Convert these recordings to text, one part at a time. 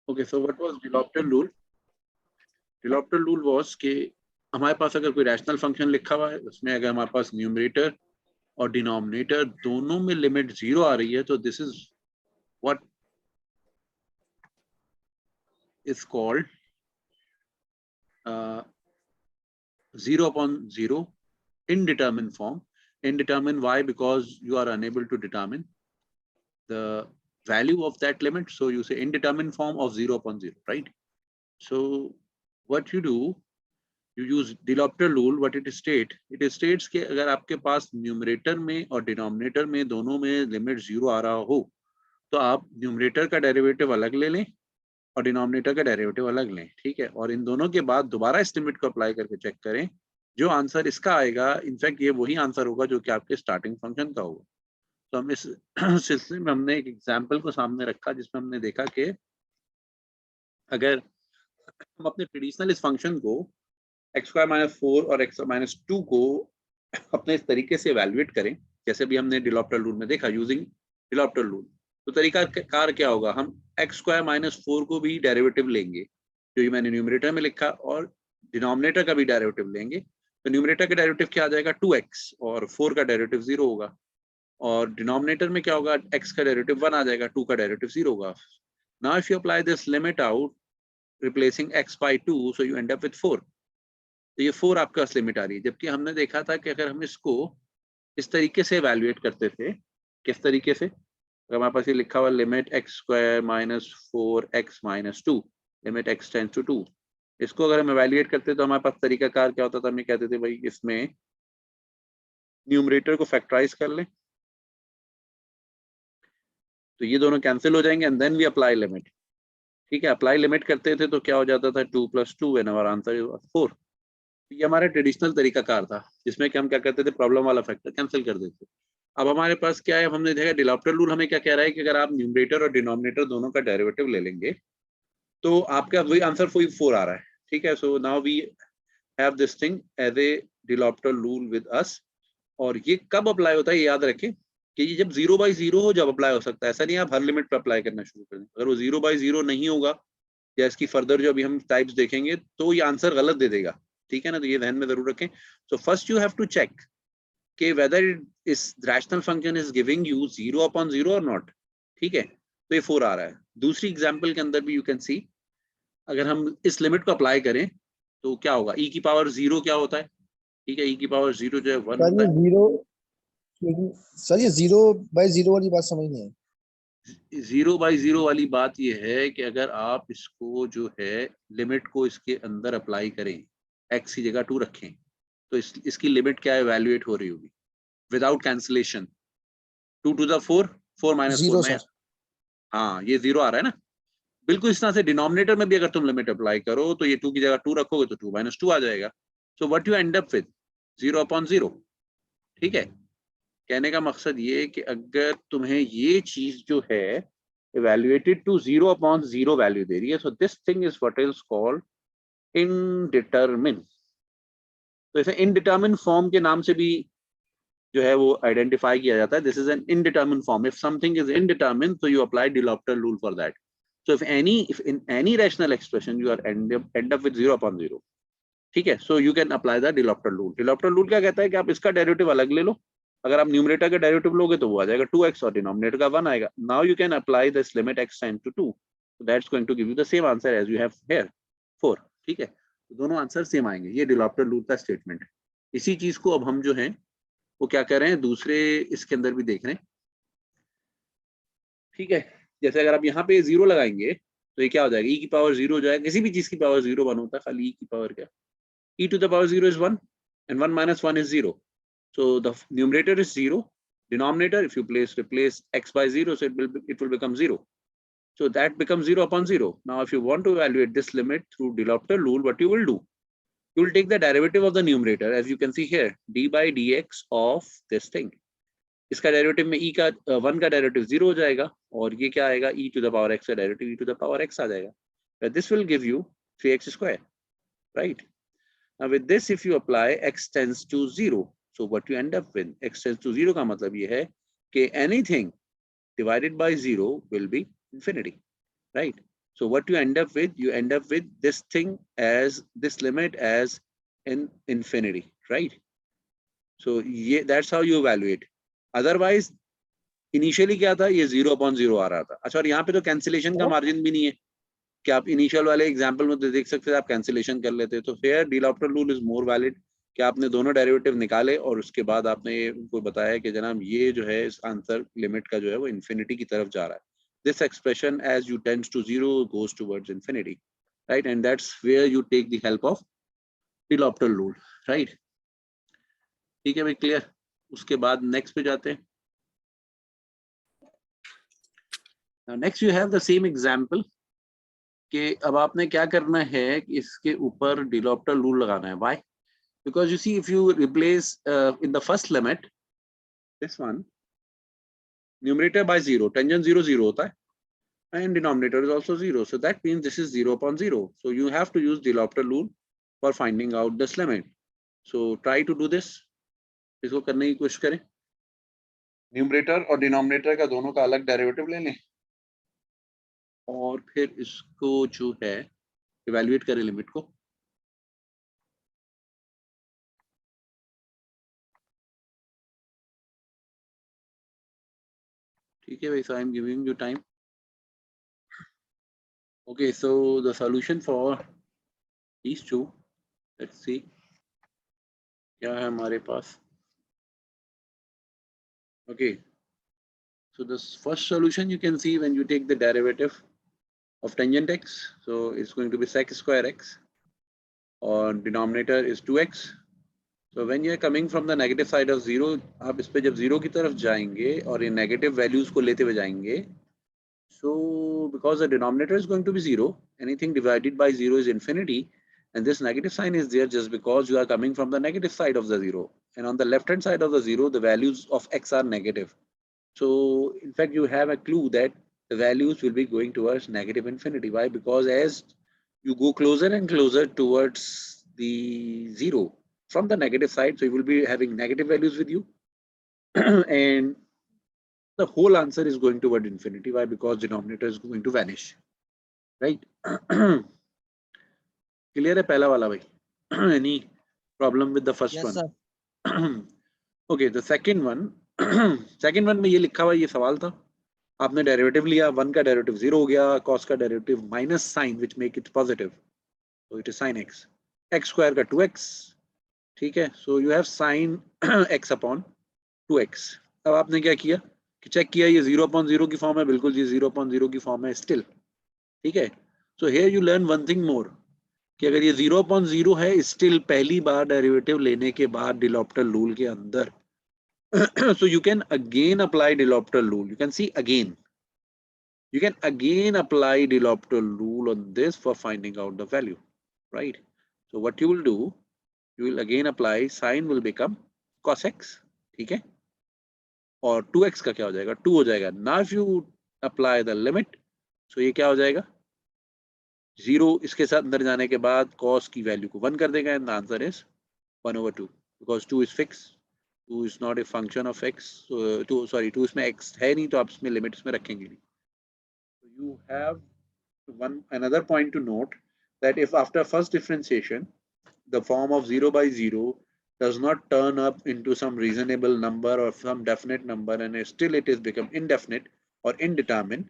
Okay, so what was L'Hopital rule? L'Hopital rule was कि हमारे पास अगर कोई रैशनल फंक्शन लिखा हुआ है, उसमें अगर हमारे पास न्यूमरेटर और डिनोमिनेटर दोनों में लिमिट 0 आ रही है, तो this is what is called 0/0 indeterminate form. Indeterminate, why? Because you are unable to determine the value of that limit, so you say indeterminate form of 0/0, right? So what you do, you use D'Hotel's rule. What it states कि अगर आपके पास numerator में और denominator में दोनों में limit 0 आ रहा हो, तो आप न्यूमरेटर का डेरिवेटिव अलग ले लें और डिनोमिनेटर का डेरिवेटिव अलग लें, ठीक है? और इन दोनों के बाद दोबारा इस लिमिट को अप्लाई करके चेक करें, जो आंसर इसका आएगा, इनफैक्ट ये वही आंसर होगा जो कि आपके स्टार्टिंग फंक्शन का होगा। तो हम इस सिलसिले में हमने एक एग्जाम्पल को सामने रखा जिसमें हमने देखा कि अगर हम अपने ट्रेडिशनल इस फंक्शन को x² - 4 और x² को अपने इस तरीके से इवैल्यूएट करें, जैसे भी हमने डिलॉप्टर रूल में देखा, यूजिंग डिलॉप्टर रूल, तो तरीका कार क्या होगा, हम x² - 4 को भी डेरिवेटिव लेंगे, जो ये मैंने न्यूमरेटर में लिखा, और डिनोमिनेटर का भी डेरिवेटिव लेंगे। तो न्यूमरेटर का डेरिवेटिव क्या आ जाएगा, 2x, और 4 का डेरिवेटिव 0 होगा, और डिनोमिनेटर में क्या होगा, x का डेरिवेटिव 1 आ जाएगा, 2 का डेरिवेटिव 0 होगा। Now if you apply this limit out replacing x by 2, so you end up with 4। तो ये 4 आपके पास लिमिट आ रही है, जबकि हमने देखा था कि अगर हम इसको इस तरीके से इवैल्यूएट करते थे, किस तरीके से, अगर हमारे पास ये लिखा हुआ limit x² - 4x - 2 limit x tends to 2, इसको अगर हम इवैल्यूएट करते तो हमारे पास तरीका कार क्या होता था, हम ये कहते थे भाई इसमें न्यूमरेटर को फैक्टराइज कर लें, तो ये दोनों कैंसिल हो जाएंगे, and then we apply limit, ठीक है? अप्लाई लिमिट करते थे तो क्या हो जाता था, 2 + 2 एंड आवर आंसर इज 4। ये हमारा ट्रेडिशनल तरीका कार था, जिसमें कि हम क्या करते थे, प्रॉब्लम वाला फैक्टर कैंसिल कर देते। अब हमारे पास क्या है, हमने देखा डिलॉप्टर रूल हमें क्या कह रहा है कि अगर आप न्यूमरेटर और डिनोमिनेटर दोनों का डेरिवेटिव ले लेंगे, तो आपका वही आंसर 4 आ रहा है, ठीक है? So now we have this thing as a L'Hopital rule with us. और ये कब अप्लाई होता है, ये याद रखें कि ये जब 0/0 हो, जब अप्लाई हो सकता है। ऐसा नहीं आप हर लिमिट पे अप्लाई करना शुरू कर दें। अगर वो 0/0 नहीं होगा, या इसकी फर्दर जो अभी हम टाइप्स देखेंगे, तो ये आंसर गलत दे देगा, ठीक है ना? तो ये ध्यान में जरूर रखें। So first you have to check कि whether is rational function is giving you 0/0 और नॉट, ठीक है? तो ये 4 आ रहा है। दूसरी एग्जांपल के अंदर भी यू कैन सी, अगर हम इस लिमिट को अप्लाई करें तो क्या होगा, e की पावर 0 क्या होता है, ठीक है? e की पावर 0 जो है 1 सर होता ये है। जीरो सर ये 0/0 वाली बात समझ नहीं है। 0/0 वाली बात यह है कि अगर आप इसको जो है लिमिट को इसके अंदर अप्लाई करें, x की जगह 2 रखें, तो इसकी लिमिट क्या इवैल्यूएट हो रही होगी without cancellation, 2 to the 4, 4 - 4 zero में, सर। हाँ ये 0 आ रहा है ना। बिल्कुल इस तरह से डिनोमिनेटर में भी अगर तुम लिमिट अप्लाई करो, तो ये 2 की जगह 2 रखोगे तो 2 - 2 आ जाएगा। So what you and up with 0/0, ठीक है? कहने का मकसद ये कि अगर तुम्हें ये चीज जो है इवैल्यूएटेड टू 0/0 वैल्यू दे रही है, so this thing is what is called indeterminate. तो इसे इनडिटरमिन फॉर्म के नाम से भी जो है वो आइडेंटिफाई किया जाता है। This is an indeterminate form. If something is indeterminate, so you apply D'Hotel's rule for that. So if in any rational expression you are end up with 0/0, ठीक है? So you can apply the D'Hotel's rule. D'Hotel's rule क्या कहता है कि आप इसका derivative अलग ले लो। अगर आप न्यूमरेटर का डेरिवेटिव लोगे तो वो आ जाएगा 2x, और डिनोमिनेटर का 1 आएगा। Now you can apply this limit x tends to 2, so that's going to give you the same answer as you have here 4, ठीक है? तो दोनों आंसर सेम आएंगे। ये D'Hotel's rule का स्टेटमेंट है। इसी चीज को अब हम जो है वो क्या कर रहे हैं, दूसरे इसके अंदर भी देख रहे हैं, ठीक है? जैसे अगर आप यहाँ पे 0 लगाएंगे तो ये क्या हो जाएगा, e की पावर 0 हो जाएगा। किसी भी चीज की पावर 0 1 होता है, खाली e की पावर क्या, e to the power 0 is 1 and 1 - 1 is 0. So the numerator is 0. Denominator, if you replace x by 0, so it will become 0. So that becomes 0/0. Now if you want to evaluate this limit through D'Hotel's rule, what you will do? You will take the derivative of the numerator, as you can see here, d by dx of this thing. इसका derivative में e का 1 का derivative 0 हो जाएगा, और ये क्या आएगा, e to the power x का derivative e to the power x आ जाएगा। This will give you 3x², right? Now with this, if you apply x tends to 0, so what you end up with, x tends to 0 का मतलब ये है कि anything divided by 0 will be infinity, right? So what you end up with this thing as this limit as in infinity, right? So yeah, that's how you evaluate. Otherwise, initially क्या था, ये 0/0 आ रहा था. अच्छा, और यहाँ पे तो कैंसिलेशन का मार्जिन भी नहीं है कि आप इनिशियल वाले एग्जांपल में तो देख सकते हैं आप कैंसिलेशन कर लेते. तो fair D L'Hopital rule is more valid कि आपने दोनों डेरिवेटिव निकाले और उसके बाद आपने ये उनको बताया कि जनाब ये जो है इस आंसर लिमिट का जो है वो इन्फिनिटी की तरफ जा रहा है. This expression as you tends to 0 goes towards infinity, right? And that's where you take the help of de L'Hopital rule, right? ठीक है भाई, क्लियर? उसके बाद नेक्स्ट पे जाते हैं. Now next you have the same example कि अब आपने क्या करना है कि इसके ऊपर डी लॉफ्टर रूल लगाना है. Why? Because you see, if you replace in the first limit this one numerator by 0, tangent 0 0 होता है and denominator is also 0, so that means this is 0/0. So you have to use de L'Hopital rule for finding out this limit. So try to do this. इसको करने की कोशिश करें. Numerator और denominator का दोनों का अलग डेरिवेटिव ले लें और फिर इसको जो है इवैल्यूएट करें लिमिट को. ठीक है भाई, so I am giving you time. Okay, so the solution for these two, let's see क्या है हमारे पास. Okay, so this first solution you can see when you take the derivative of tangent x, so it's going to be sec square x or denominator is 2x. So when you are coming from the negative side of 0, आप इस पे जब 0 की तरफ जाएंगे और ये negative values को लेते हुए जाएंगे, so because the denominator is going to be 0, anything divided by 0 is infinity, and this negative sign is there just because you are coming from the negative side of the 0, and on the left hand side of the 0 the values of x are negative. So in fact you have a clue that the values will be going towards negative infinity. Why? Because as you go closer and closer towards the 0 from the negative side, so you will be having negative values with you and the whole answer is going toward infinity. Why? Because denominator is going to vanish, right? Clear है पहला वाला भाई? Any problem with the first Yes, one? sir. Okay, the second one. Second one में ये लिखा हुआ ये सवाल था. आपने डेरिवेटिव लिया, 1 का डेरिवेटिव 0 हो गया, cos का derivative minus sine which make it positive, so it is sin x. x square का 2x, ठीक है. So you have sin x upon 2x. अब आपने क्या किया कि चेक किया ये 0/0 की फॉर्म है, बिल्कुल ये 0/0 की फॉर्म है स्टिल, ठीक है. So here you learn one thing more कि अगर ये 0/0 है स्टिल पहली बार डेरिवेटिव लेने के बाद डी लॉफ्टर रूल के अंदर, so you can again apply de L'Hopital rule. You can see again. You can again apply de L'Hopital rule on this for finding out the value, right? So what you will do, you will again apply sin will become cos x, ठीक है? और 2x का क्या हो जाएगा? 2 हो जाएगा. Now if you apply the limit, so ये क्या हो जाएगा? 0 इसके साथ अंदर जाने के बाद cos की वैल्यू को 1 कर देगा and the answer is 1/2 because 2 is fixed. 2 is not a function of x. So 2 इसमें x है नहीं तो आप इसमें लिमिट इसमें रखेंगे नहीं. So you have another point to note that if after first differentiation the form of 0/0 does not turn up into some reasonable number or some definite number and still it is become indefinite or indeterminate,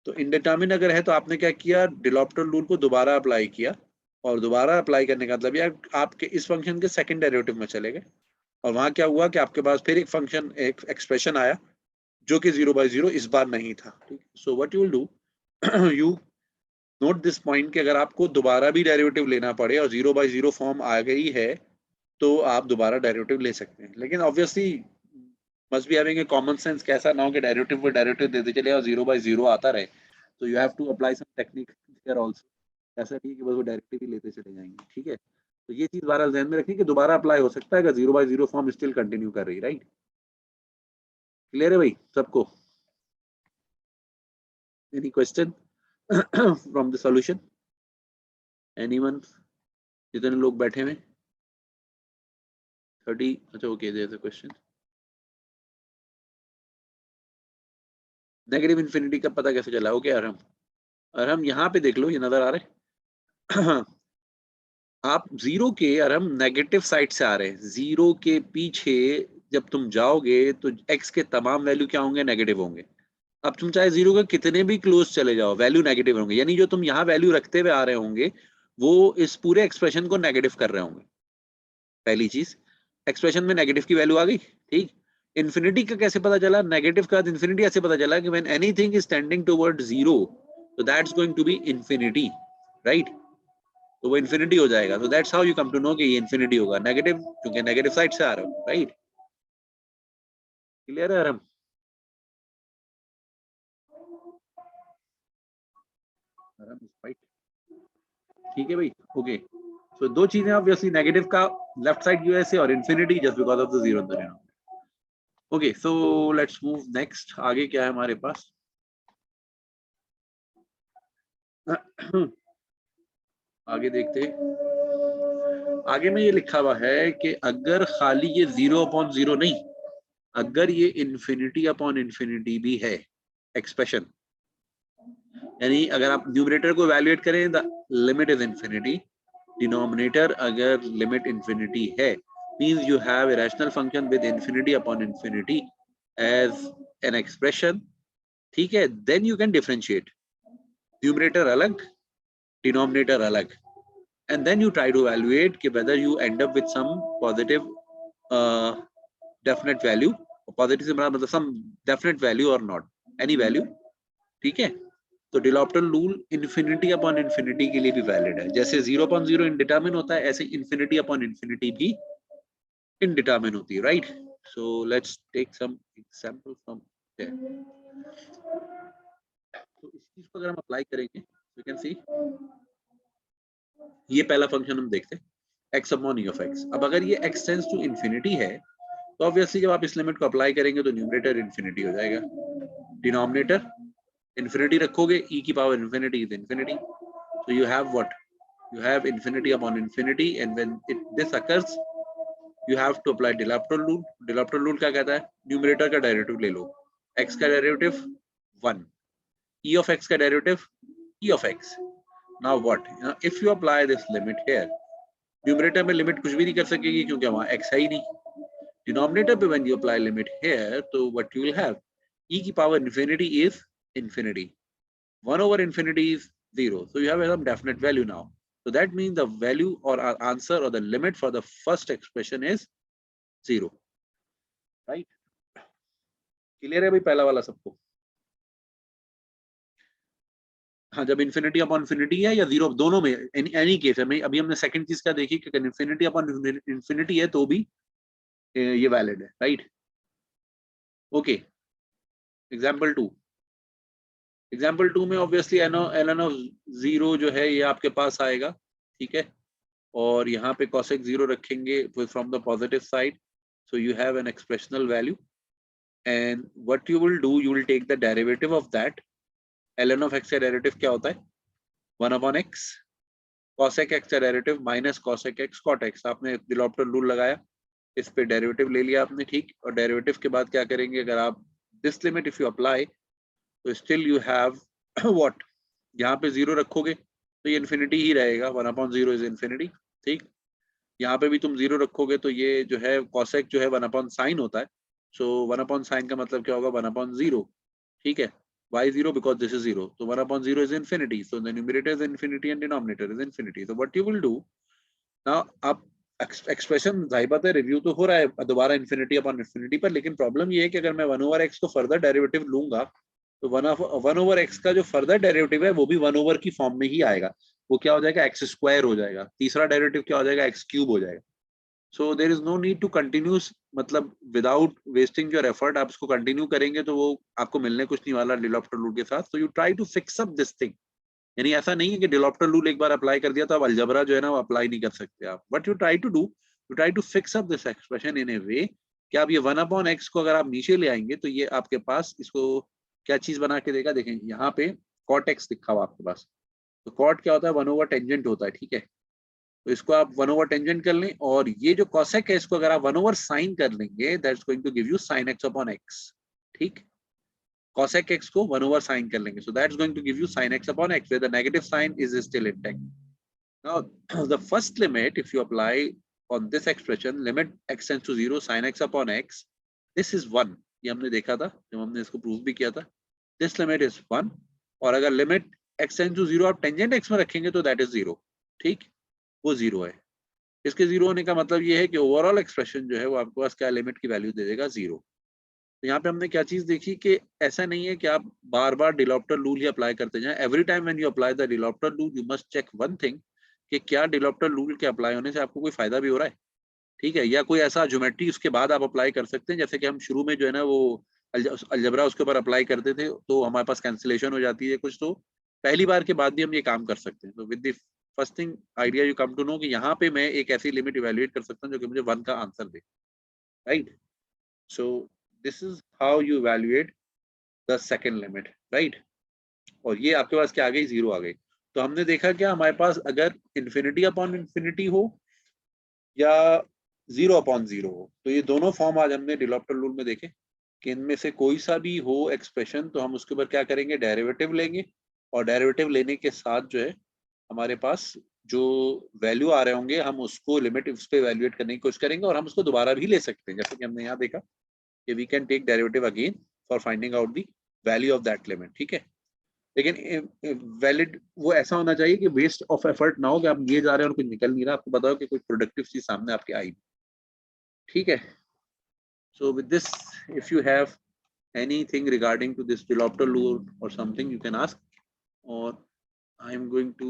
तो indeterminate अगर है तो आपने क्या किया, de L'Hopital rule को दोबारा apply किया और दोबारा अप्लाई करने का मतलब यार आपके इस फंक्शन के सेकंड डेरिवेटिव में चले गए और वहां क्या हुआ कि आपके पास फिर एक फंक्शन एक एक्सप्रेशन आया जो कि 0/0 इस बार नहीं था. So what you will do, you note this point कि अगर आपको दोबारा भी डेरिवेटिव लेना पड़े और 0/0 फॉर्म आ गई है तो आप दोबारा डेरिवेटिव ले सकते हैं, लेकिन obviously must be having a common sense कि ऐसा ना हो कि डेरिवेटिव को डेरिवेटिव देते चले और 0/0 आता रहे. तो you have to apply some technique here also. ऐसा नहीं कि बस वो डायरेक्टली भी लेते चले जाएंगे, ठीक है. तो ये चीज बारह ध्यान में रखिए कि दोबारा अप्लाई हो सकता है अगर 0/0 फॉर्म स्टिल कंटिन्यू कर रही, राइट? क्लियर है भाई सबको? Any question from the solution? Anyone? जितने लोग बैठे हुए 30. अच्छा okay, there is a question. Negative infinity का पता कैसे चला? ओके आराम. और हम यहाँ पे देख लो, ये नजर आ रहे हैं आप जीरो के, और हम नेगेटिव साइड से आ रहे हैं, जीरो के पीछे जब तुम जाओगे तो एक्स के तमाम वैल्यू क्या होंगे, नेगेटिव होंगे। अब तुम चाहे जीरो के कितने भी क्लोज चले जाओ, वैल्यू नेगेटिव होंगे, यानी जो तुम यहाँ वैल्यू रखते हुए आ रहे होंगे वो इस पूरे एक्सप्रेशन को नेगेटिव कर रहे होंगे। पहली चीज, एक्सप्रेशन में नेगेटिव की वैल्यू आ गई, ठीक। इन्फिनिटी का कैसे पता चला, नेगेटिव का इन्फिनिटी ऐसे पता चला कि when anything is tending toward zero तो that's going to be infinity, right. तो वो इन्फिनिटी हो जाएगा। तो that's how you come to know कि ये इन्फिनिटी होगा, नेगेटिव, क्योंकि नेगेटिव साइड से आ रहा हो, राइट। क्लियर है आराम? राइट, ठीक है भाई, ओके। सो दो चीजें ऑब्वियसली, नेगेटिव का लेफ्ट साइड यूएसए और infinity just because of the zero in the denominator. Okay, so let's move next. आगे क्या है हमारे पास आगे देखते हैं। आगे में ये लिखा हुआ है कि अगर खाली ये 0/0 नहीं, अगर ये इन्फिनिटी अपॉन इन्फिनिटी भी है एक्सप्रेशन, यानी अगर आप न्यूमरेटर को इवैल्यूएट करें the limit is infinity, denominator अगर लिमिट इन्फिनिटी है, means you have a rational function with infinity upon infinity as an expression, ठीक है, then you can differentiate numerator अलग, डिनोमिनेटर अलग, and then you try to evaluate कि whether you end up with some positive definite value, positive से मतलब some definite value or not, any value, ठीक है। तो डिलॉप्टर रूल इन्फिनिटी अपॉन इन्फिनिटी के लिए भी वैलिड है, जैसे 0/0 इनडिटरमिन होता है, ऐसे इन्फिनिटी अपॉन इन्फिनिटी भी इनडिटरमिन होती है, right. So let's take some example from there. तो इस चीज को अगर हम अप्लाई करेंगे यू कैन सी, ये पहला फंक्शन हम देखते हैं x upon e of x। अब अगर ये x टेंड्स टू इन्फिनिटी है तो ऑब्वियसली जब आप इस लिमिट को अप्लाई करेंगे तो न्यूमरेटर इन्फिनिटी हो जाएगा, डिनोमिनेटर इन्फिनिटी रखोगे, e की power infinity is infinity, so you have what, you have infinity upon infinity, and when this occurs you have to apply L'Hopital rule. L'Hopital rule क्या कहता है, numerator का derivative ले लो, x का derivative 1, e of x का derivative e of x। now what, if you apply this limit here, numerator में limit कुछ भी नहीं कर सकेगी क्योंकि वहां x है ही नहीं। डिनोमिनेटर पे when you apply limit here, तो what you will have, e की power infinity is infinity, 1 over infinity is 0, so you have some definite value now. So that means the value or our answer or the limit for the first expression is 0, right? Clear है भाई पहला वाला सबको? हाँ, जब infinity upon infinity है या zero, दोनों में, एनी केस है। अभी हमने सेकंड चीज क्या देखी कि इन्फिनिटी अपॉन इन्फिनिटी है तो भी ये वैलिड है, राइट। Okay, example 2। एग्जाम्पल 2 में ऑब्वियसली ln ऑफ 0 जो है ये आपके पास आएगा, ठीक है, और यहाँ पे cosec 0 रखेंगे from the positive side, so you have an expressional value, and what you will do, you will take the derivative of that। ln of x का डेरिवेटिव क्या होता है, 1/x, cosec x का derivative minus cosec x cot x। आपने L'Hopital rule लगाया, इस पे derivative ले लिया आपने, ठीक, और डेरिवेटिव के बाद क्या करेंगे, अगर आप this limit if you apply तो स्टिल यू हैव व्हाट, यहाँ पे 0 रखोगे तो ये इन्फिनिटी ही रहेगा, 1/0 इज इन्फिनिटी, ठीक। यहाँ पे भी तुम 0 रखोगे तो ये जो है cosec जो है 1/sin होता है, सो 1/sin का मतलब क्या होगा, 1/0, ठीक है। why 0, because this is 0, so 1/0 is infinity, so the numerator is infinity and denominator is infinity। so what you will do now, आप एक्सप्रेशन जाहिर बात है रिव्यू तो हो रहा है दोबारा इन्फिनिटी अपॉन इन्फिनिटी पर, लेकिन प्रॉब्लम ये है कि अगर मैं 1/x को फर्दर डेरिवेटिव लूंगा तो 1/x का जो फर्दर डेरिवेटिव है वो भी 1 की फॉर्म में ही आएगा, वो क्या हो जाएगा, एक्स स्क्वायर हो जाएगा, तीसरा डेरिवेटिव क्या हो जाएगा, एक्स क्यूब हो जाएगा। So there is no need to continuous, मतलब विदाउट वेस्टिंग योर एफर्ट आप इसको कंटिन्यू करेंगे तो वो आपको मिलने कुछ नहीं वाला L'Hopital रूल के साथ। So you try to fix up this thing, यानी ऐसा नहीं है कि L'Hopital रूल एक बार अप्लाई कर दिया तो अब अलजबरा जो है ना वो अप्लाई नहीं कर सकते आप। But you try to do, you try to fix up this expression in a way कि आप ये 1/x को अगर आप नीचे ले आएंगे तो ये आपके पास इसको क्या चीज बना के देगा, देखें यहाँ पे cot x लिखा हुआ आपके पास, तो cot क्या होता है, 1/tangent होता है, ठीक है। तो इसको आप 1/tangent कर लें, और ये जो cosec है इसको अगर आप 1/sin कर लेंगे, that's going to give you sin x upon x, ठीक। cosec x को 1 over sin कर लेंगे. So that's going to give you sin x upon x, where the negative sign is still intact. Now the first limit, if you apply on this expression, limit x tends to 0 sin x upon x, this is 1. ये हमने देखा था जब हमने इसको prove भी किया था. This limit is 1. और अगर limit x tends to 0 आप टेंजेंट x में रखेंगे तो that is 0. ठीक, वो 0 है. इसके 0 होने का मतलब ये है कि ओवरऑल एक्सप्रेशन जो है वो आपके पास क्या लिमिट की वैल्यू दे देगा 0. तो यहाँ पे हमने क्या चीज देखी कि ऐसा नहीं है कि आप बार बार डिलॉप्टर रूल ही अप्लाई करते जाएं. Every time when you apply the L'Hopital rule you must check one thing कि क्या डिलॉप्टर रूल के अप्लाई होने से आपको कोई फायदा भी हो रहा है. ठीक है, या कोई ऐसा ज्योमेट्री उसके बाद आप अप्लाई कर सकते हैं. जैसे कि हम शुरू में जो है ना वो अलजबरा उसके ऊपर अप्लाई करते थे तो हमारे पास कैंसिलेशन हो जाती है कुछ, तो पहली बार के बाद भी हम ये काम कर सकते हैं. तो with the first thing idea you come to know कि यहाँ पे मैं एक ऐसी लिमिट इवेल्युएट कर सकता हूँ जो कि मुझे 1 का answer they. Right, so this is how you evaluate the second limit, right? और ये आपके पास क्या आ गई, 0 आ गई. तो हमने देखा क्या हमारे पास अगर इन्फिनिटी अपॉन इन्फिनिटी हो या 0 अपॉन 0 हो, तो ये दोनों फॉर्म आज हमने डिलॉप्टर रूल में देखे कि इनमें से कोई सा भी हो एक्सप्रेशन तो हम उसके ऊपर क्या करेंगे, डेरिवेटिव लेंगे. और डेरिवेटिव लेने के साथ जो है हमारे पास जो वैल्यू आ रहे होंगे हम उसको लिमिट उस पर इवेल्युएट करने की कोशिश करेंगे. और हम उसको दोबारा भी ले सकते हैं, जैसे कि हमने यहाँ देखा we can take derivative again for finding out the value of that limit. ठीक है, लेकिन वैलिड वो ऐसा होना चाहिए कि वेस्ट ऑफ एफर्ट ना हो कि आप ये जा रहे हैं और कुछ निकल नहीं रहा, आपको बताओ कि कोई प्रोडक्टिव चीज सामने आपके आई. ठीक है, so with this if you have anything regarding to this Delopter rule or something you can ask, or I am going to